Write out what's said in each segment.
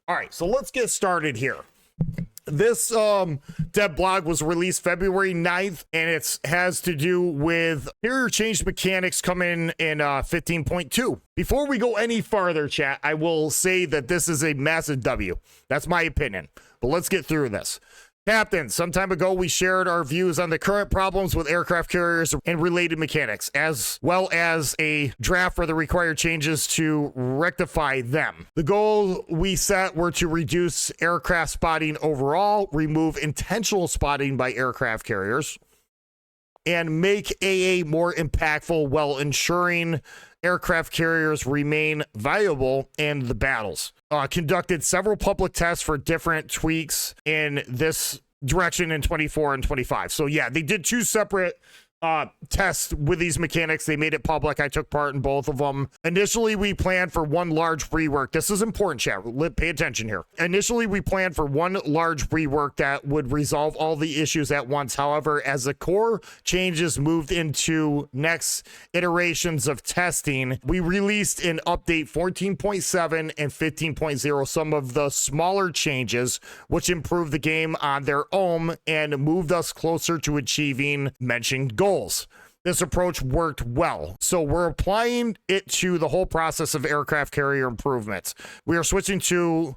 All right, so let's get started here. This dev blog was released February 9th, and it has to do with carrier change mechanics coming in 15.2. Before we go any farther, chat, I will say that this is a massive W. That's my opinion, but let's get through this. Captain, some time ago, we shared our views on the current problems with aircraft carriers and related mechanics, as well as a draft for the required changes to rectify them. The goal we set were to reduce aircraft spotting overall, remove intentional spotting by aircraft carriers, and make AA more impactful while ensuring aircraft carriers remain viable in the battles. Conducted several public tests for different tweaks in this direction in 24 and 25. So yeah, they did two separate tests with these mechanics. They made it public. I took part in both of them. Initially, we planned for one large rework. This is important, chat. Pay attention here. Initially, we planned for one large rework that would resolve all the issues at once. However, as the core changes moved into next iterations of testing, we released in update 14.7 and 15.0 some of the smaller changes, which improved the game on their own and moved us closer to achieving mentioned goals. This approach worked well, so we're applying it to the whole process of aircraft carrier improvements. We are switching to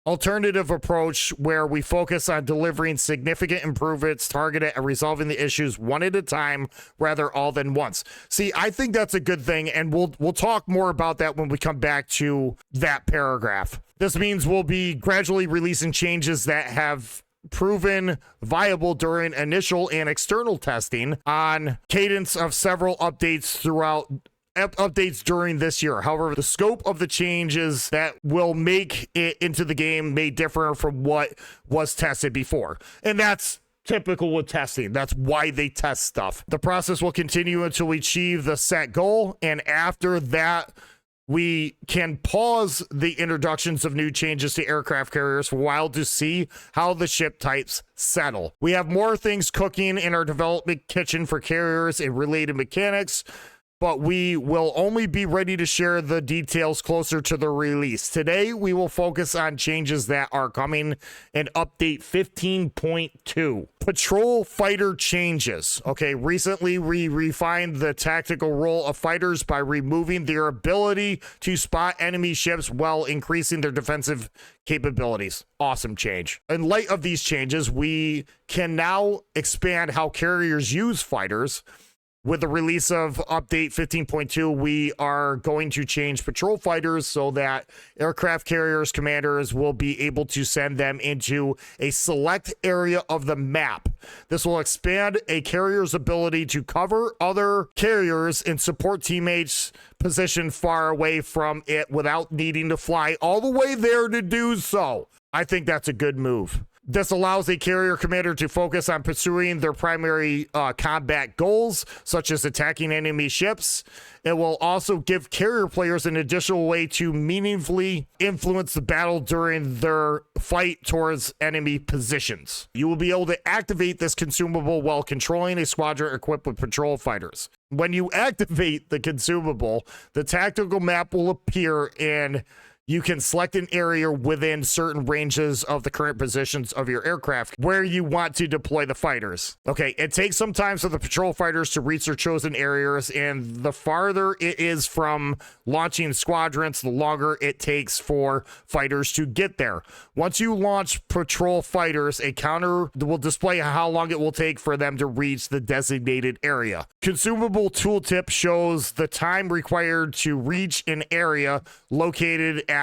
alternative approach where we focus on delivering significant improvements targeted at resolving the issues one at a time rather all than once. See, I think that's a good thing, and we'll talk more about that when we come back to that paragraph. This means we'll be gradually releasing changes that have proven viable during initial and external testing on cadence of several updates throughout updates during this year. However, the scope of the changes that will make it into the game may differ from what was tested before. And that's typical with testing. That's why they test stuff. The process will continue until we achieve the set goal, and after that, we can pause the introductions of new changes to aircraft carriers for a while to see how the ship types settle. We have more things cooking in our development kitchen for carriers and related mechanics, but we will only be ready to share the details closer to the release. Today, we will focus on changes that are coming in update 15.2. Patrol fighter changes. Okay, recently we refined the tactical role of fighters by removing their ability to spot enemy ships while increasing their defensive capabilities. Awesome change. In light of these changes, we can now expand how carriers use fighters. With the release of update 15.2, we are going to change patrol fighters so that aircraft carriers commanders will be able to send them into a select area of the map. This will expand a carrier's ability to cover other carriers and support teammates positioned far away from it without needing to fly all the way there to do so. I think that's a good move. This allows a carrier commander to focus on pursuing their primary combat goals, such as attacking enemy ships. It will also give carrier players an additional way to meaningfully influence the battle during their fight towards enemy positions. You will be able to activate this consumable while controlling a squadron equipped with patrol fighters. When you activate the consumable, the tactical map will appear and you can select an area within certain ranges of the current positions of your aircraft where you want to deploy the fighters. Okay, it takes some time for the patrol fighters to reach their chosen areas, and the farther it is from launching squadrons, the longer it takes for fighters to get there. Once you launch patrol fighters, a counter will display how long it will take for them to reach the designated area. Consumable tooltip shows the time required to reach an area located at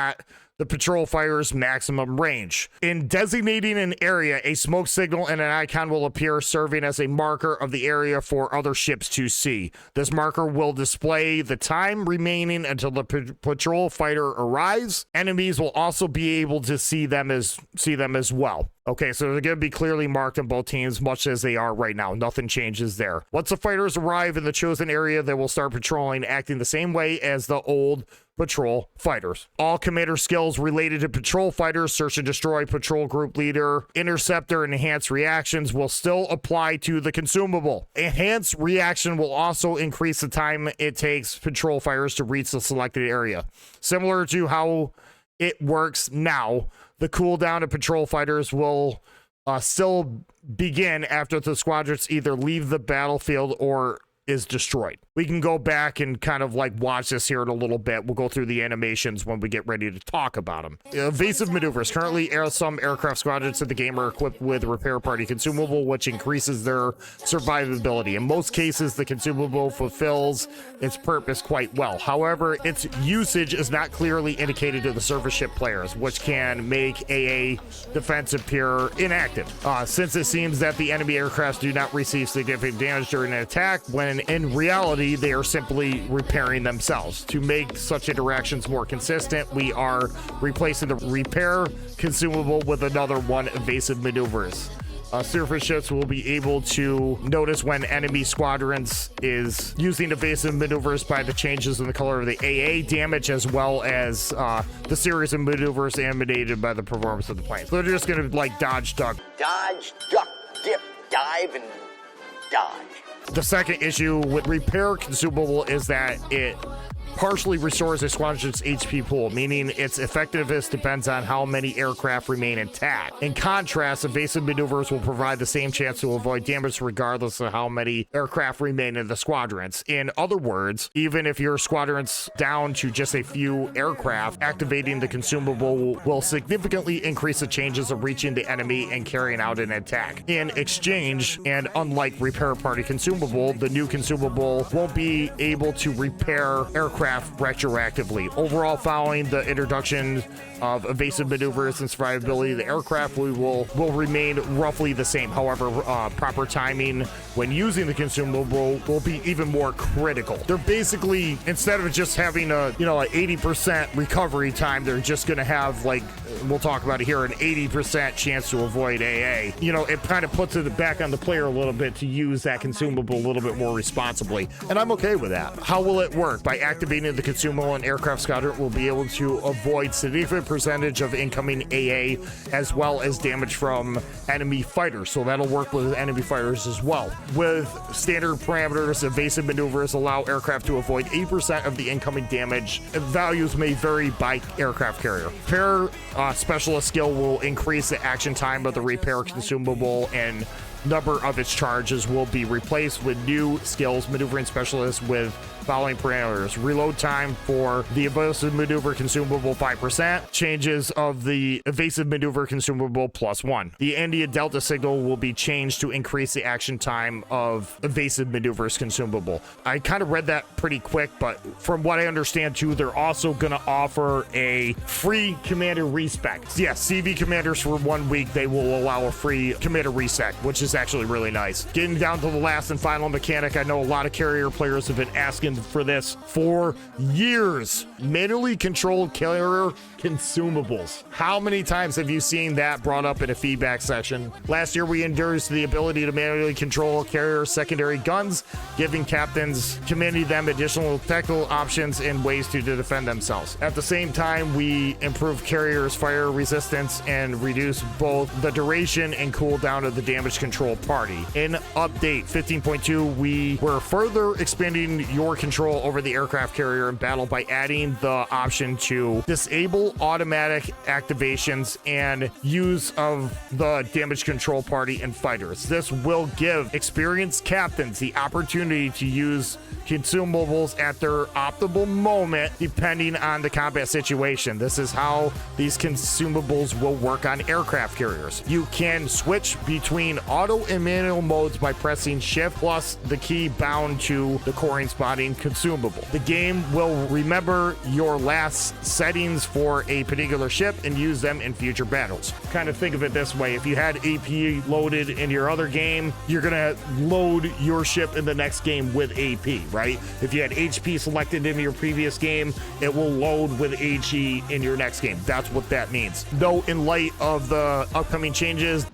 the patrol fighter's maximum range. In designating an area, a smoke signal and an icon will appear, serving as a marker of the area for other ships to see. This marker will display the time remaining until the patrol fighter arrives. Enemies will also be able to see them as well. Okay, so they're going to be clearly marked on both teams, much as they are right now. Nothing changes there. Once the fighters arrive in the chosen area, they will start patrolling, acting the same way as the old patrol fighters. All commander skills related to patrol fighters, search and destroy, patrol group leader, interceptor, and enhanced reactions will still apply to the consumable. Enhanced reaction will also increase the time it takes patrol fighters to reach the selected area. Similar to how it works now. The cooldown of patrol fighters will still begin after the squadrons either leave the battlefield or is destroyed. We can go back and kind of like watch this here in a little bit. We'll go through the animations when we get ready to talk about them. Evasive maneuvers. Currently, some aircraft squadrons in the game are equipped with repair party consumable, which increases their survivability. In most cases, the consumable fulfills its purpose quite well. However, its usage is not clearly indicated to the surface ship players, which can make AA defense appear inactive. Since it seems that the enemy aircrafts do not receive significant damage during an attack, when in reality, they are simply repairing themselves. To make such interactions more consistent, we are replacing the repair consumable with another one, evasive maneuvers. Surface ships will be able to notice when enemy squadrons is using evasive maneuvers by the changes in the color of the AA damage, as well as the series of maneuvers emanated by the performance of the plane. So they're just gonna like dodge, duck, dip, dive, and dodge. The second issue with repair consumable is that it partially restores a squadron's HP pool, meaning its effectiveness depends on how many aircraft remain intact. In contrast, evasive maneuvers will provide the same chance to avoid damage regardless of how many aircraft remain in the squadrons. In other words, even if your squadron's down to just a few aircraft, activating the consumable will significantly increase the chances of reaching the enemy and carrying out an attack. In exchange, and unlike repair party consumable, the new consumable won't be able to repair aircraft retroactively. Overall, following the introduction of evasive maneuvers and survivability of the aircraft, we will remain roughly the same. However, proper timing when using the consumable will be even more critical. They're basically, instead of just having a 80% recovery time, they're just going to have, like we'll talk about it here, an 80% chance to avoid AA. It kind of puts it back on the player a little bit to use that consumable a little bit more responsibly, and I'm okay with that. How will it work? By activating the consumable, an aircraft squadron will be able to avoid significant percentage of incoming AA, as well as damage from enemy fighters. So that'll work with enemy fighters as well. With standard parameters, evasive maneuvers allow aircraft to avoid 8% of the incoming damage. Values may vary by aircraft carrier. Repair specialist skill will increase the action time of the repair consumable, and number of its charges will be replaced with new skills. Maneuvering specialists with following parameters: reload time for the evasive maneuver consumable 5%, changes of the evasive maneuver consumable +1. The India Delta signal will be changed to increase the action time of evasive maneuvers consumable. I kind of read that pretty quick, but from what I understand too, they're also going to offer a free commander respec. Yeah, CV commanders for 1 week, they will allow a free commander respec, which is actually really nice. Getting down to the last and final mechanic, I know a lot of carrier players have been asking for this for years. Manually controlled carrier consumables. How many times have you seen that brought up in a feedback section? Last year, we introduced the ability to manually control carrier secondary guns, giving captains commanding them additional technical options and ways to defend themselves. At the same time, we improved carriers' fire resistance and reduced both the duration and cooldown of the damage control party. In update 15.2, we were further expanding your control over the aircraft carrier in battle by adding the option to disable automatic activations and use of the damage control party and fighters. This will give experienced captains the opportunity to use consumables at their optimal moment depending on the combat situation. This is how these consumables will work on aircraft carriers. You can switch between auto and manual modes by pressing shift plus the key bound to the coring spotting consumable. The game will remember your last settings for a particular ship and use them in future battles. Kind of think of it this way: if you had AP loaded in your other game, you're gonna load your ship in the next game with AP, right? If you had HP selected in your previous game, it will load with HE in your next game. That's what that means. Though in light of the upcoming changes,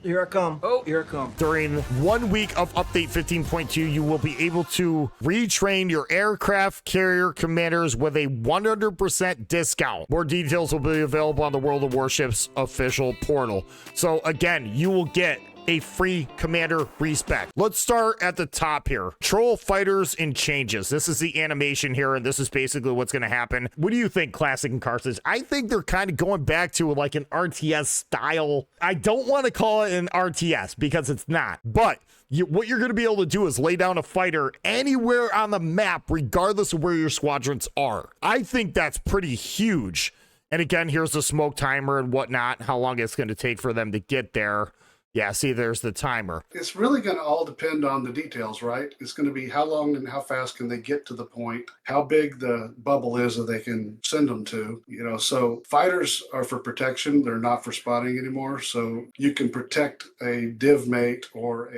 here I come. Oh, here I come. During 1 week of update 15.2, you will be able to retrain your aircraft carrier commanders with a 100% discount. More details will be available on the World of Warships official portal. So again, you will get a free commander respec. Let's start at the top here. Troll fighters and changes. This is the animation here, and this is basically what's going to happen. What do you think, Classic and Carthage? I think they're kind of going back to like an RTS style. I don't want to call it an RTS because it's not, but what you're going to be able to do is lay down a fighter anywhere on the map, regardless of where your squadrons are. I think that's pretty huge. And again, here's the smoke timer and whatnot, how long it's going to take for them to get there. Yeah, see, there's the timer. It's really going to all depend on the details, right? It's going to be how long and how fast can they get to the point, how big the bubble is that they can send them to. So fighters are for protection. They're not for spotting anymore. So you can protect a div mate or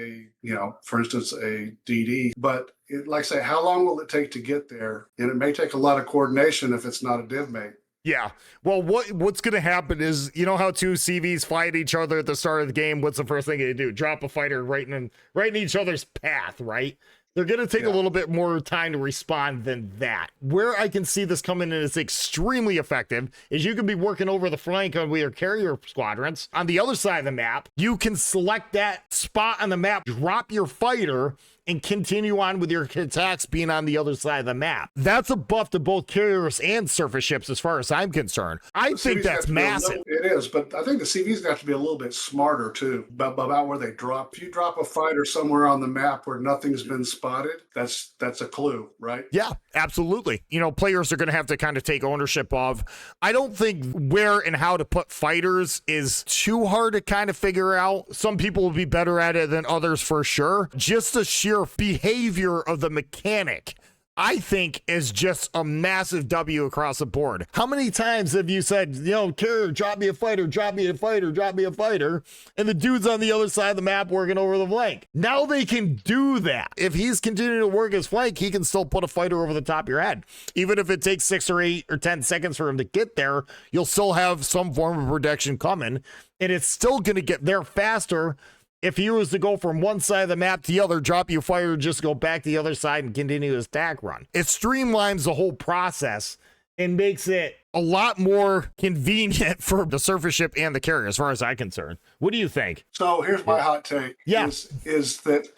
for instance, a DD. But like I say, how long will it take to get there? And it may take a lot of coordination if it's not a div mate. Yeah. Well, what's going to happen is, you know how two CVs fight each other at the start of the game? What's the first thing they do? Drop a fighter right in each other's path, right? They're going to take a little bit more time to respond than that. Where I can see this coming in is extremely effective is you can be working over the flank with your carrier squadrons. On the other side of the map, you can select that spot on the map, drop your fighter, and continue on with your attacks being on the other side of the map. That's a buff to both carriers and surface ships as far as I'm concerned. I think that's massive. It is, but I think the CVs got to be a little bit smarter too about where they drop. If you drop a fighter somewhere on the map where nothing's been spotted, that's a clue, right? Yeah, absolutely. Players are going to have to kind of take ownership of. I don't think where and how to put fighters is too hard to kind of figure out. Some people will be better at it than others for sure. Just the sheer behavior of the mechanic, I think, is just a massive W across the board. How many times have you said, carrier, drop me a fighter, drop me a fighter, drop me a fighter, and the dude's on the other side of the map working over the flank? Now they can do that. If he's continuing to work his flank, he can still put a fighter over the top of your head. Even if it takes 6 or 8 or 10 seconds for him to get there, you'll still have some form of protection coming, and it's still going to get there faster. If he was to go from one side of the map to the other, drop you fire, just go back to the other side and continue his attack run. It streamlines the whole process and makes it a lot more convenient for the surface ship and the carrier, as far as I'm concerned. What do you think? So here's my hot take. Yeah. Is that,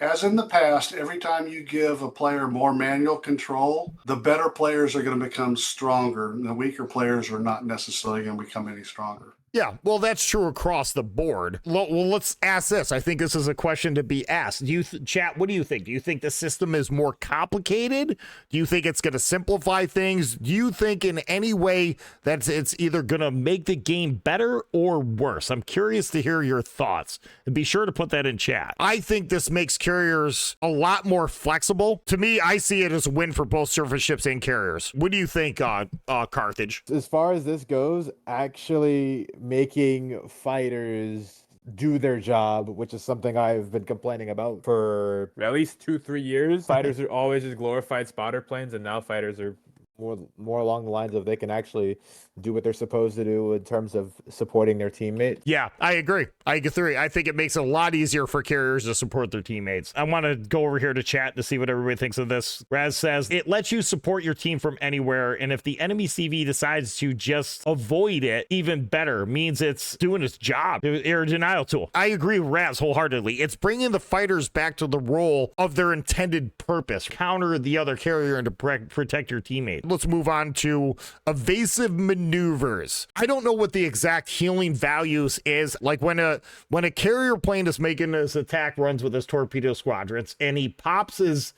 as in the past, every time you give a player more manual control, the better players are going to become stronger, and the weaker players are not necessarily going to become any stronger. Yeah, well, that's true across the board. Well, let's ask this. I think this is a question to be asked. Chat, what do you think? Do you think the system is more complicated? Do you think it's going to simplify things? Do you think in any way that it's either going to make the game better or worse? I'm curious to hear your thoughts, and be sure to put that in chat. I think this makes carriers a lot more flexible. To me, I see it as a win for both surface ships and carriers. What do you think, Carthage? As far as this goes, actually making fighters do their job, which is something I've been complaining about for at least 2-3 years. Fighters are always just glorified spotter planes, and now fighters are more along the lines of they can actually do what they're supposed to do in terms of supporting their teammate. Yeah, I agree. I think it makes it a lot easier for carriers to support their teammates. I want to go over here to chat to see what everybody thinks of this. Raz says, it lets you support your team from anywhere, and if the enemy CV decides to just avoid it, even better, means it's doing its job. Error denial tool. I agree with Raz wholeheartedly. It's bringing the fighters back to the role of their intended purpose. Counter the other carrier and to protect your teammate. Let's move on to evasive maneuvers. I don't know what the exact healing values is. Like when a carrier plane is making his attack runs with his torpedo squadrons and he pops his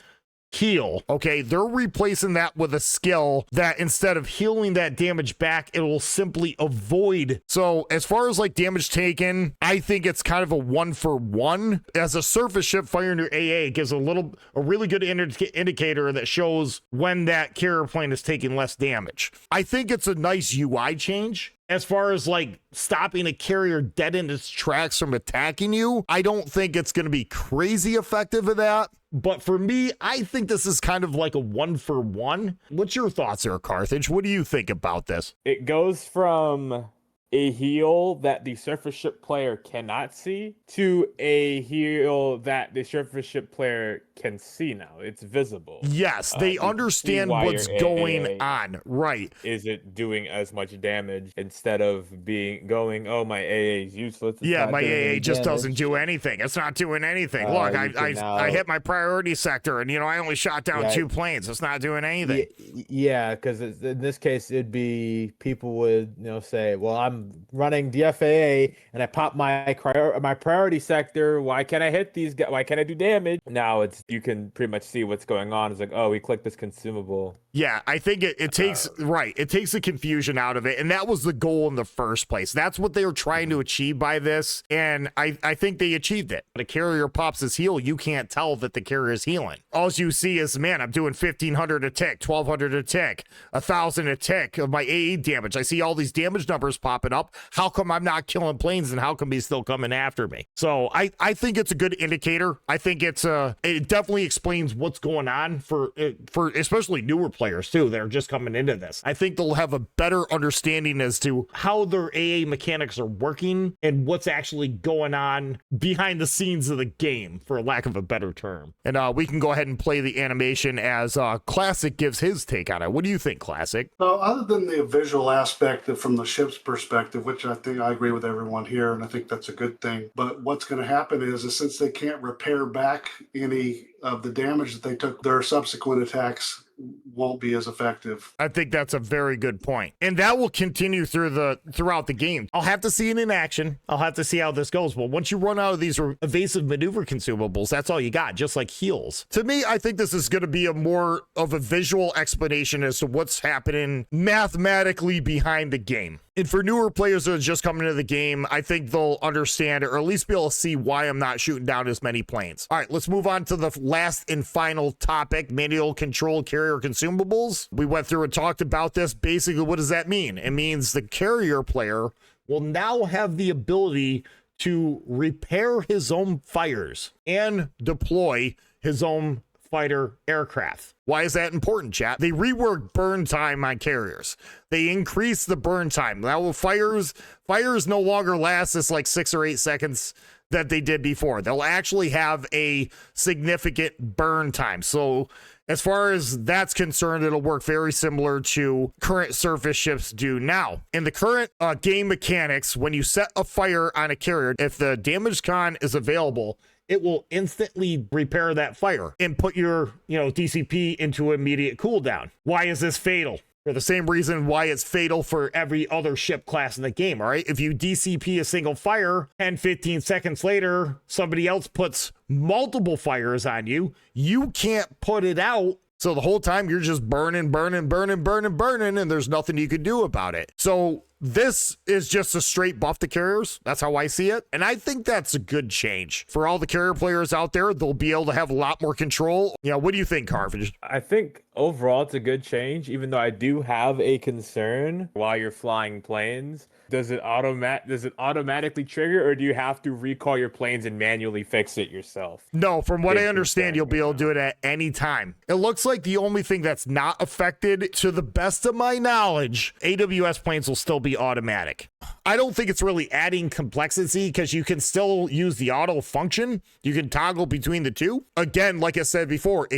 heal, okay, they're replacing that with a skill that instead of healing that damage back, it will simply avoid. So as far as like damage taken, I think it's kind of a 1-for-1. As a surface ship firing your AA, it gives a really good indicator that shows when that carrier plane is taking less damage. I think it's a nice UI change. As far as like stopping a carrier dead in its tracks from attacking you, I don't think it's going to be crazy effective at that. But for me, I think this is kind of like a 1-for-1. What's your thoughts there, Carthage? What do you think about this? It goes from a heal that the surface ship player cannot see to a heal that the surface ship player can see now. It's visible. Yes, they You can see understand why what's your going AA on. Right. isn't doing as much damage instead of going, oh, my AA is useless. It's Yeah, not my doing AA any just doesn't damage. do anything. It's not doing anything. Look, You can I now- hit my priority sector, and I only shot down Yeah. 2 planes. It's not doing anything. Yeah, because in this case, it'd be people would say, well, I'm running DFAA and I pop my priority sector. Why can't I hit these guys? Why can't I do damage? Now you can pretty much see what's going on. It's like, oh, we clicked this consumable. Yeah, I think it takes it takes the confusion out of it, and that was the goal in the first place. That's what they were trying to achieve by this, and I think they achieved it. When a carrier pops his heal, you can't tell that the carrier is healing. All you see is, man, I'm doing 1,500 a tick, 1,200 a tick, 1,000 a tick of my AA damage. I see all these damage numbers popping up. How come I'm not killing planes, and how come he's still coming after me? So I think it's a good indicator. I think it definitely explains what's going on for especially newer players too that are just coming into this. I think they'll have a better understanding as to how their AA mechanics are working and what's actually going on behind the scenes of the game, for lack of a better term. And we can go ahead and play the animation as Classic gives his take on it. What do you think, Classic? So other than the visual aspect from the ship's perspective, which I think I agree with everyone here, and I think that's a good thing. But what's going to happen is since they can't repair back any of the damage that they took, their subsequent attacks won't be as effective. I think that's a very good point. And that will continue throughout the game. I'll have to see it in action. I'll have to see how this goes. But once you run out of these evasive maneuver consumables, that's all you got, just like heals. To me, I think this is going to be a more of a visual explanation as to what's happening mathematically behind the game. And for newer players that are just coming into the game, I think they'll understand, or at least be able to see why I'm not shooting down as many planes. All right, let's move on to the last and final topic, manual control carrier consumables. We went through and talked about this. Basically, what does that mean? It means the carrier player will now have the ability to repair his own fires and deploy his own fighter aircraft. Why is that important, chat? They rework burn time on carriers. They increase the burn time. Now fires no longer last this like 6 or 8 seconds that they did before. They'll actually have a significant burn time. So as far as that's concerned, it'll work very similar to current surface ships do now. In the current game mechanics, when you set a fire on a carrier, if the damage con is available, it will instantly repair that fire and put your, DCP into immediate cooldown. Why is this fatal? For the same reason why it's fatal for every other ship class in the game, all right? If you DCP a single fire, 10, 15 seconds later, somebody else puts multiple fires on you, you can't put it out. So the whole time you're just burning, and there's nothing you can do about it. So this is just a straight buff to carriers. That's how I see it. And I think that's a good change. For all the carrier players out there, they'll be able to have a lot more control. What do you think, Carvage? I think overall it's a good change, even though I do have a concern while you're flying planes. Does it automatically trigger, or do you have to recall your planes and manually fix it yourself? No, from what I understand, you'll be able to do it at any time. It looks like the only thing that's not affected, to the best of my knowledge, AWS planes will still be automatic. I don't think it's really adding complexity because you can still use the auto function. You can toggle between the two. Again, like I said before,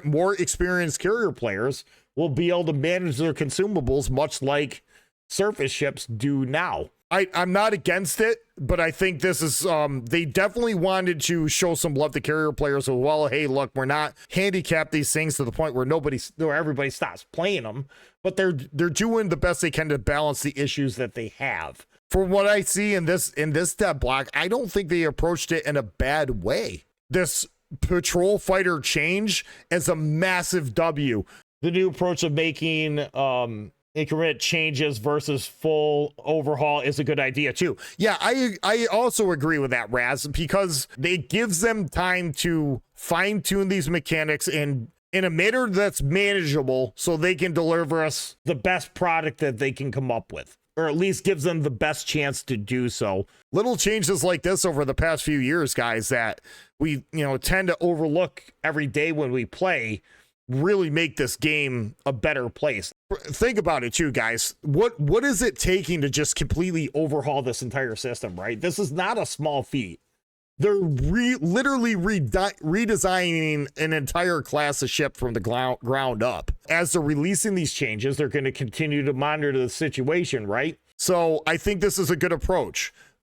more experienced carrier players will be able to manage their consumables much like surface ships do now. I'm not against it, but I think this is they definitely wanted to show some love to carrier players as well. Hey, look, we're not handicap these things to the point where everybody stops playing them, but they're doing the best they can to balance the issues that they have. For what I see in this step block, I don't think they approached it in a bad way. This patrol fighter change is a massive W. The new approach of making increment changes versus full overhaul is a good idea too. Yeah, I also agree with that, Raz, because it gives them time to fine-tune these mechanics in a manner that's manageable so they can deliver us the best product that they can come up with, or at least gives them the best chance to do so. Little changes like this over the past few years, guys, that we tend to overlook every day when we play, really make this game a better place. think about it too, guys. What is it taking to just completely overhaul this entire system, right? This is not a small feat. They're literally redesigning an entire class of ship from the ground up. As they're releasing these changes, they're going to continue to monitor the situation, right? So I think this is a good approach.